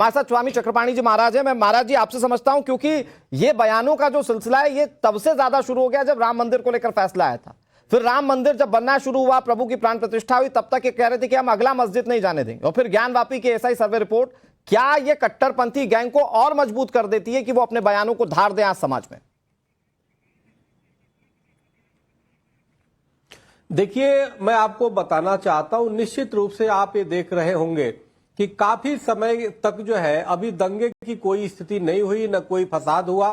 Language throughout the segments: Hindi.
हमारे साथ स्वामी चक्रपाणी जी महाराज है। मैं महाराज जी आपसे समझता हूं, क्योंकि ये बयानों का जो सिलसिला है ये तब से ज्यादा शुरू हो गया जब राम मंदिर को लेकर फैसला आया था। फिर राम मंदिर जब बनना शुरू हुआ, प्रभु की प्राण प्रतिष्ठा हुई, तब तक ये कह रहे थे कि हम अगला मस्जिद नहीं जाने देंगे। और फिर ज्ञानवापी की एसआई सर्वे रिपोर्ट, क्या ये कट्टरपंथी गैंग को और मजबूत कर देती है कि वो अपने बयानों को धार दें आज समाज में? देखिए, मैं आपको बताना चाहता हूं, निश्चित रूप से आप ये देख रहे होंगे कि काफी समय तक जो है अभी दंगे की कोई स्थिति नहीं हुई, न कोई फसाद हुआ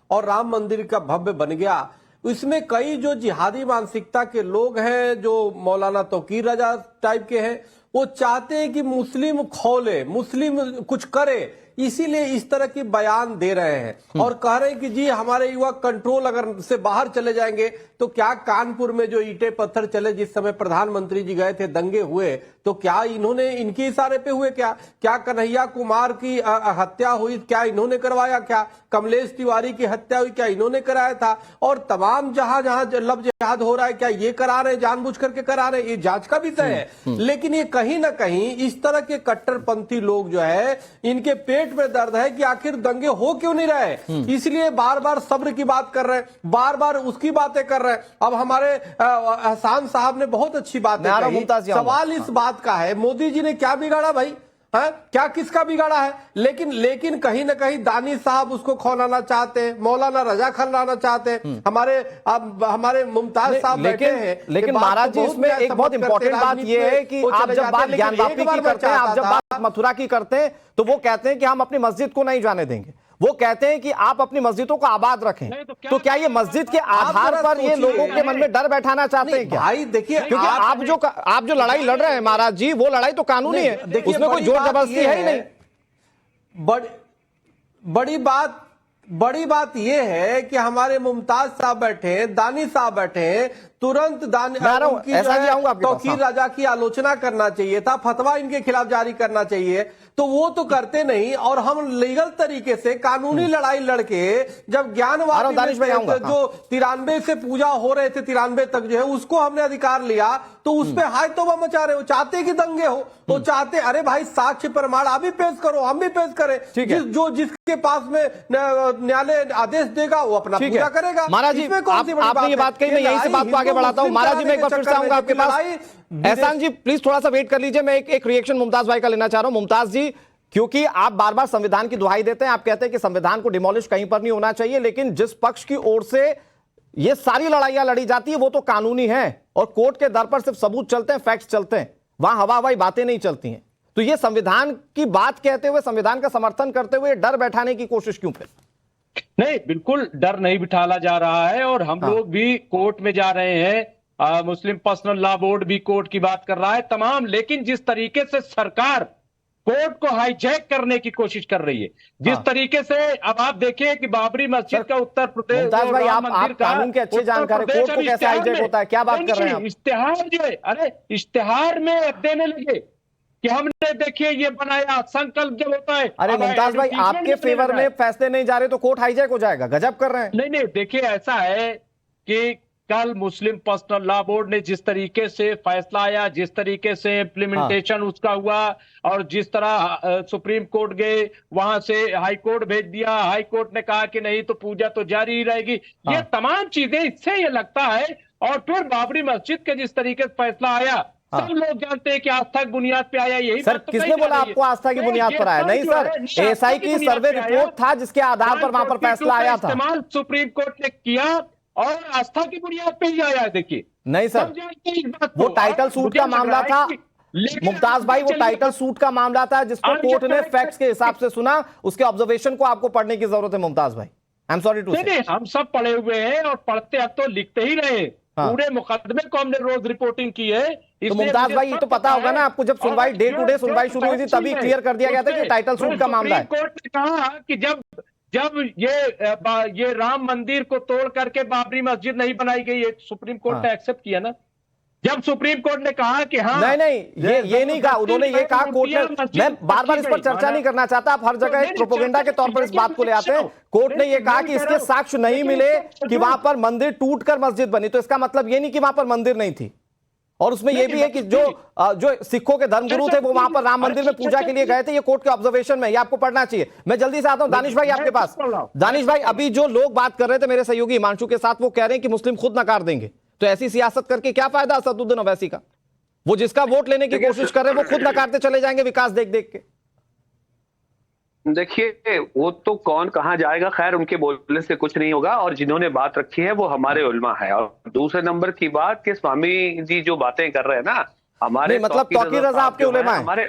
और राम मंदिर का भव्य बन गया। इसमें कई जो जिहादी मानसिकता के लोग हैं, जो मौलाना तौकीर रजा टाइप के हैं, वो चाहते हैं कि मुस्लिम खौले, मुस्लिम कुछ करे, इसीलिए इस तरह की बयान दे रहे हैं और कह रहे हैं कि जी हमारे युवा कंट्रोल अगर से बाहर चले जाएंगे तो क्या कानपुर में जो ईंटे पत्थर चले जिस समय प्रधानमंत्री जी गए थे, दंगे हुए, तो क्या इन्होंने इनके इशारे पे हुए? क्या कन्हैया कुमार की हत्या हुई, क्या इन्होंने करवाया? क्या कमलेश तिवारी की हत्या हुई, क्या इन्होंने कराया था? और तमाम जहां जहां लव जिहाद हो रहा है, क्या ये करा रहे हैं, जानबूझ करके करा रहे हैं? ये जांच का विषय है। लेकिन ये कहीं ना कहीं इस तरह के कट्टरपंथी लोग जो है, इनके पेट में दर्द है कि आखिर दंगे हो क्यों नहीं रहे, इसलिए बार बार सब्र की बात कर रहे हैं, बार बार उसकी बातें कर रहे हैं। अब हमारे एहसान साहब ने बहुत अच्छी बात कही। सवाल इस बात का है, मोदी जी ने क्या बिगाड़ा भाई? है क्या, किसका बिगाड़ा है? लेकिन कहीं ना कहीं दानिश साहब उसको खौलाना चाहते हैं, मौलाना रजा खौलाना चाहते हैं, हमारे मुमताज साहब बैठे हैं। लेकिन महाराज जी, इसमें एक बहुत इंपॉर्टेंट बात यह है कि आप जब बात ज्ञानवापी की करते हैं, आप जब बात मथुरा की करते हैं, तो वो कहते हैं कि हम अपनी मस्जिद को नहीं जाने देंगे। वो कहते हैं कि आप अपनी मस्जिदों को आबाद रखें। तो क्या ये मस्जिद के आधार पर ये लोगों के मन में डर बैठाना चाहते हैं क्या? भाई देखिए, क्योंकि आप जो लड़ाई लड़ रहे हैं महाराज जी, वो लड़ाई तो कानूनी है, उसमें कोई जोर जबरदस्ती है ही नहीं। बड़ी बात यह है कि हमारे मुमताज साहब बैठे हैं, दानिश साहब बैठे हैं, तुरंत तौकीर रजा की आलोचना करना चाहिए था, फतवा इनके खिलाफ जारी करना चाहिए, तो वो तो करते नहीं। और हम लीगल तरीके से कानूनी लड़ाई लड़के जब ज्ञानवापी जो 93 से पूजा हो रहे थे, 93 तक जो है उसको हमने अधिकार लिया, तो उस पर हाय तौबा मचा रहे हो, चाहते कि दंगे हो, तो चाहते अरे भाई साक्ष्य प्रमाण आप भी पेश करो, हम भी पेश करें, जिसके पास में न्यायालय आदेश देगा वो अपना पूजा करेगा। महाराज जी, आपने ये बात कही, मैं यहीं से बात को आगे बढ़ाता हूं। महाराज जी, मैं एक बार फिर से आऊंगा आपके पास। एहसान जी प्लीज थोड़ा सा वेट कर लीजिए, मैं एक रिएक्शन मुमताज भाई का लेना चाह रहा हूं। मुमताज जी, क्योंकि आप बार बार संविधान की दुहाई देते हैं, आप कहते हैं कि संविधान को डिमोलिश कहीं पर नहीं होना चाहिए, लेकिन जिस पक्ष की ओर से ये सारी लड़ाइयां लड़ी जाती है वो तो कानूनी है और कोर्ट के दर पर सिर्फ सबूत चलते हैं, फैक्ट्स चलते हैं, वहां हवा हवाई बातें नहीं चलती हैं। तो ये संविधान की बात कहते हुए, संविधान का समर्थन करते हुए डर बैठाने की कोशिश क्यों? फिर नहीं, बिल्कुल डर नहीं बिठाला जा रहा है और हम लोग भी कोर्ट में जा रहे हैं, मुस्लिम पर्सनल लॉ बोर्ड भी कोर्ट की बात कर रहा है तमाम। लेकिन जिस तरीके से सरकार कोर्ट को हाईजैक करने की कोशिश कर रही है, जिस तरीके से, अब आप देखिए कि बाबरी मस्जिद का उत्तर प्रदेश, मुमताज भाई, आप कानून के अच्छे जानकार हैं, कोर्ट को कैसे हाईजैक होता है, क्या बात कर रहे हैं आप? इश्तेहार जो है, अरे इश्तेहार में देने लगे कि हमने देखिए ये बनाया, संकल्प जब होता है। अरे मुमताज भाई, आपके फेवर में फैसले नहीं जा रहे तो कोर्ट हाईजैक हो जाएगा, गजब कर रहे हैं। नहीं, देखिए ऐसा है कि कल मुस्लिम पर्सनल लॉ बोर्ड ने जिस तरीके से फैसला आया, जिस तरीके से इम्प्लीमेंटेशन उसका हुआ और जिस तरह सुप्रीम कोर्ट गए, वहां से हाई कोर्ट भेज दिया, हाई कोर्ट ने कहा कि नहीं तो पूजा तो जारी ही रहेगी, ये तमाम चीजें, इससे ये लगता है। और फिर बाबरी मस्जिद के जिस तरीके से फैसला आया, सब लोग जानते हैं कि आस्था की बुनियाद पे आया। यही सर, किसने बोला आपको आस्था की बुनियाद पर आया? नहीं सर, एएसआई की सर्वे रिपोर्ट था जिसके आधार पर वहां पर फैसला आया था। इस्तेमाल सुप्रीम कोर्ट ने किया और आस्था की बुनियाद पे ही आया है। देखिए नहीं सर, वो टाइटल सूट का मामला था मुमताज भाई, वो टाइटल सूट का मामला था जिसको कोर्ट ने फैक्ट्स के हिसाब से सुना, उसके ऑब्जर्वेशन को आपको पढ़ने की जरूरत है मुमताज भाई। आई एम सॉरी टू से। हम सब पढ़े हुए हैं और पढ़ते अब तो लिखते ही रहे, पूरे मुकदमे को हमने रोज रिपोर्टिंग की है। तो मुमताज भाई, ये तो पता होगा ना आपको, जब सुनवाई डे टू डे सुनवाई शुरू हुई थी तभी क्लियर कर दिया गया था कि टाइटल सूट का मामला है। कोर्ट ने कहा कि जब ये राम मंदिर को तोड़ करके बाबरी मस्जिद नहीं बनाई गई, ये सुप्रीम कोर्ट ने एक्सेप्ट किया ना। जब सुप्रीम कोर्ट ने कहा कि हाँ, नहीं, ये नहीं कहा उन्होंने, ये कहा कोर्ट ने। मैं बार बार इस पर चर्चा नहीं करना चाहता, आप हर जगह एक प्रोपेगेंडा के तौर पर इस बात को ले आते हैं। कोर्ट ने ये कहा कि इसके साक्ष्य नहीं मिले कि वहां पर मंदिर टूटकर मस्जिद बनी, तो इसका मतलब ये नहीं कि वहां पर मंदिर नहीं थी। और उसमें यह भी है कि जो सिखों के धर्मगुरु थे वो वहां पर राम मंदिर में पूजा के लिए गए थे, ये कोर्ट के ऑब्जर्वेशन में, ये आपको पढ़ना चाहिए। मैं जल्दी से आता हूं दानिश भाई आपके पास। दानिश भाई, अभी जो लोग बात कर रहे थे मेरे सहयोगी हिमांशु के साथ, वो कह रहे हैं कि मुस्लिम खुद नकार देंगे, तो ऐसी सियासत करके क्या फायदा असदुद्दीन ओवैसी का? वो जिसका वोट लेने की कोशिश कर रहे हैं वो खुद नकारते चले जाएंगे विकास देख देख के। देखिए, वो तो कौन कहां जाएगा, खैर उनके बोलने से कुछ नहीं होगा, और जिन्होंने बात रखी है वो हमारे उलमा है। और दूसरे नंबर की बात कि स्वामी जी जो बातें कर रहे हैं ना, हमारे मतलब तौकीर रजा आपके उलमा है? हमारे,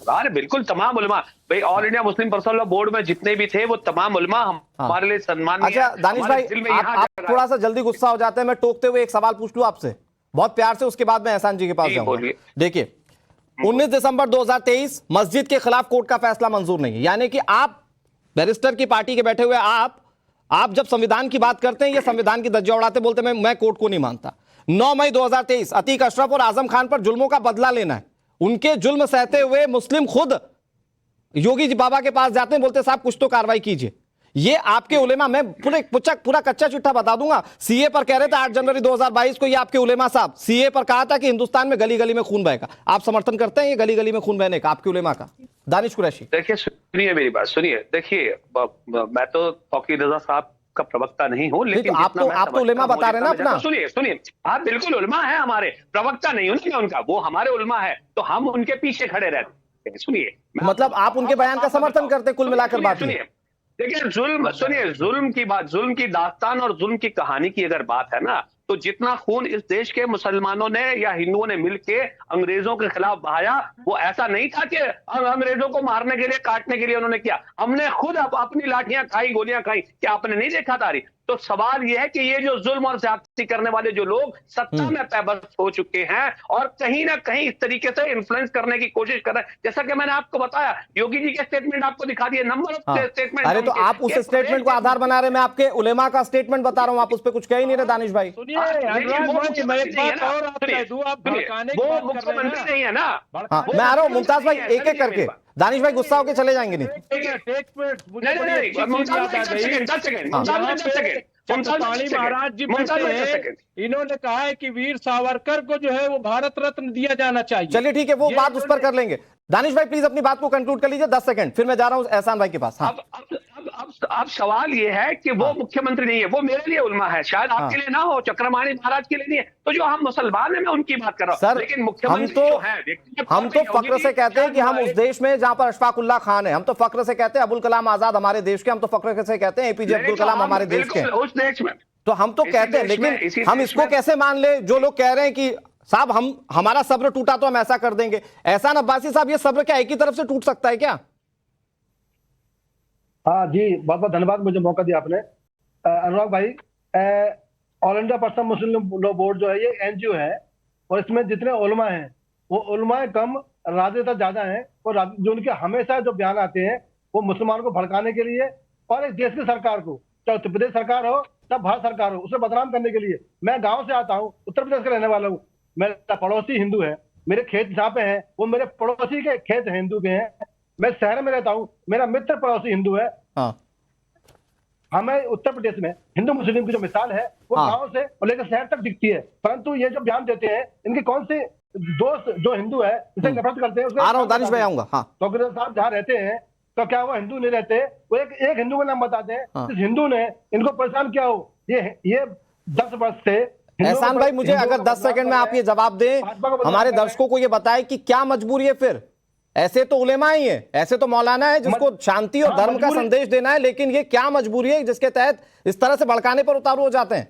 अरे बिल्कुल तमाम उलमा भाई, all India Muslim personal law board में जितने भी थे वो तमाम उलमा हमारे लिए सम्मान। अच्छा दानिश भाई, आप थोड़ा सा जल्दी गुस्सा हो जाते हैं, मैं टोकते हुए एक सवाल पूछ लूं आपसे बहुत प्यार से, उसके बाद मैं एहसान जी के पास जाऊंगा। देखिए, 19 दिसंबर 2023 मस्जिद के खिलाफ कोर्ट का फैसला मंजूर नहीं है, यानी कि आप बैरिस्टर की पार्टी के बैठे हुए आप जब संविधान की बात करते हैं, ये संविधान की धज्जियां उड़ाते, बोलते मैं कोर्ट को नहीं मानता। 9 मई 2023 अतीक अशरफ और आजम खान पर जुल्मों का बदला लेना है, उनके जुल्म सहते हुए मुस्लिम खुद योगी जी बाबा के पास जाते हैं, बोलते साहब कुछ तो कार्रवाई कीजिए। ये आपके उलेमा, मैं पूरा कच्चा चिट्ठा बता दूंगा। सीए पर कह रहे थे 8 जनवरी 2022 को, ये आपके उलेमा साहब सीए पर कहा था कि हिंदुस्तान में गली गली में खून बहेगा। आप समर्थन करते हैं ये गली गली में खून बहने का आपके उलेमा का? दानिश कुरैशी, देखिए सुनिए मेरी बात, सुनिए। देखिए, मैं तो तौकीर रजा साहब का प्रवक्ता नहीं हूं, लेकिन तो आप तो उलेमा बता रहे हैं ना अपना। सुनिए, आप बिल्कुल उलमा है, हमारे प्रवक्ता नहीं हूं ना उनका, वो हमारे उलमा है, तो हम उनके पीछे खड़े रहते हैं। सुनिए, मतलब आप उनके बयान का समर्थन करते, कुल मिलाकर बात सुनिए। देखिए, जुल्म की बात, जुल्म की दास्तान और जुल्म की कहानी की अगर बात है ना, तो जितना खून इस देश के मुसलमानों ने या हिंदुओं ने मिलके अंग्रेजों के खिलाफ बहाया, वो ऐसा नहीं था कि अंग्रेजों को मारने के लिए, काटने के लिए उन्होंने किया। हमने खुद अपनी लाठियां खाई, गोलियां खाई, क्या आपने नहीं देखा तारीख? तो सवाल यह है कि ये जो जुल्म और ज्यादती करने वाले जो लोग सत्ता में पैबंद हो चुके हैं और कहीं ना कहीं इस तरीके से इन्फ्लुएंस करने की कोशिश कर रहे हैं, जैसा कि मैंने आपको बताया, योगी जी के स्टेटमेंट आपको दिखा दिए, नंबर ऑफ स्टेटमेंट। अरे तो आप उस स्टेटमेंट को आधार बना रहे, मैं आपके उलेमा का स्टेटमेंट बता रहा हूं, आप उस पर कुछ कह ही नहीं रहे दानिश भाई। सुनिए, अनुराग भाई, मैं एक बात और आपको कह दूं, आप भड़काने की बात कर रहे हैं। नहीं है ना। हाँ, मैं आ रहा हूं मुमताज भाई, एक एक करके। दानिश भाई गुस्सा होकर चले जाएंगे नहीं। पाणी महाराज जी बैठे हैं, इन्होंने कहा है कि वीर सावरकर को जो है वो भारत रत्न दिया जाना चाहिए। चलिए ठीक है, वो बात उस पर कर लेंगे। दानिश भाई प्लीज अपनी बात को कंक्लूड कर लीजिए, 10 सेकंड, फिर मैं जा रहा हूं एहसान भाई के पास। हाँ। अब सवाल ये है कि वो मुख्यमंत्री नहीं है, वो मेरे लिए उल्मा है, शायद आपके लिए ना हो, चक्रमाणी महाराज के लिए नहीं है, तो जो हम मुसलमान हैं मैं उनकी बात कर रहा हूं। सर, लेकिन मुख्यमंत्री हम तो फक्र से कहते हैं कि हम उस देश में जहां पर अशफाकुल्लाह खान है, हम तो फक्र से कहते हैं अबुल कलाम आजाद हमारे देश के, हम तो फक्र से कहते हैं एपीजे अब्दुल कलाम हमारे देश के, उस देश में तो हम तो कहते हैं। लेकिन हम इसको कैसे मान ले जो लोग कह रहे हैं कि साहब हमारा सब्र टूटा तो हम ऐसा कर देंगे। एहसान अब्बासी साहब, ये सब्र क्या एक ही तरफ से टूट सकता है क्या? हाँ जी, बहुत बहुत धन्यवाद, मुझे मौका दिया आपने। अनुराग भाई, ऑल इंडिया पर्सनल मुस्लिम लॉ बोर्ड जो है ये एनजीओ है, और इसमें जितने उलमा हैं वो उलमा कम, राजनेता ज्यादा हैं, और जो उनके हमेशा जो बयान आते हैं वो मुसलमानों को भड़काने के लिए और एक देश की सरकार को, चाहे उत्तर प्रदेश सरकार हो चाहे भारत सरकार हो, उसे बदनाम करने के लिए। मैं गाँव से आता हूँ, उत्तर प्रदेश का रहने वाला हूँ, मेरा पड़ोसी हिंदू है, मेरे खेत जहाँ पे हैं वो मेरे पड़ोसी के खेत हिंदू के हैं। मैं शहर में रहता हूँ, मेरा मित्र पड़ोसी हिंदू है। हाँ। हमें उत्तर प्रदेश में हिंदू मुस्लिम की जो मिसाल है वो गांव से और लेकर शहर तक दिखती है, परंतु ये जो बयान देते हैं इनके कौन से दोस्त जो हिंदू है इसे नफरत करते हैं। आ रहा हूं दानिश भाई, आऊंगा। हाँ। डॉक्टर साहब जहाँ रहते हैं तो क्या वो हिंदू नहीं रहते? वो एक हिंदू का नाम बताते हैं। हाँ। इस हिंदू ने इनको परेशान किया हो, ये 10 वर्ष से। एहसान भाई, मुझे अगर 10 सेकंड में आप ये जवाब दें, हमारे दर्शकों को ये बताएं कि क्या मजबूरी है फिर? ऐसे तो उलेमा ही है, ऐसे तो मौलाना है जिसको शांति और धर्म का संदेश देना है, लेकिन ये क्या मजबूरी है जिसके तहत इस तरह से भड़काने पर उतारू हो जाते हैं?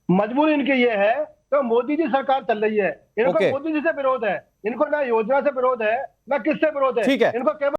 मजबूरी इनकी ये है तो मोदी जी सरकार चल रही है, इनको मोदी जी से विरोध है, इनको ना योजना से विरोध है ना किससे विरोध है, इनको केवल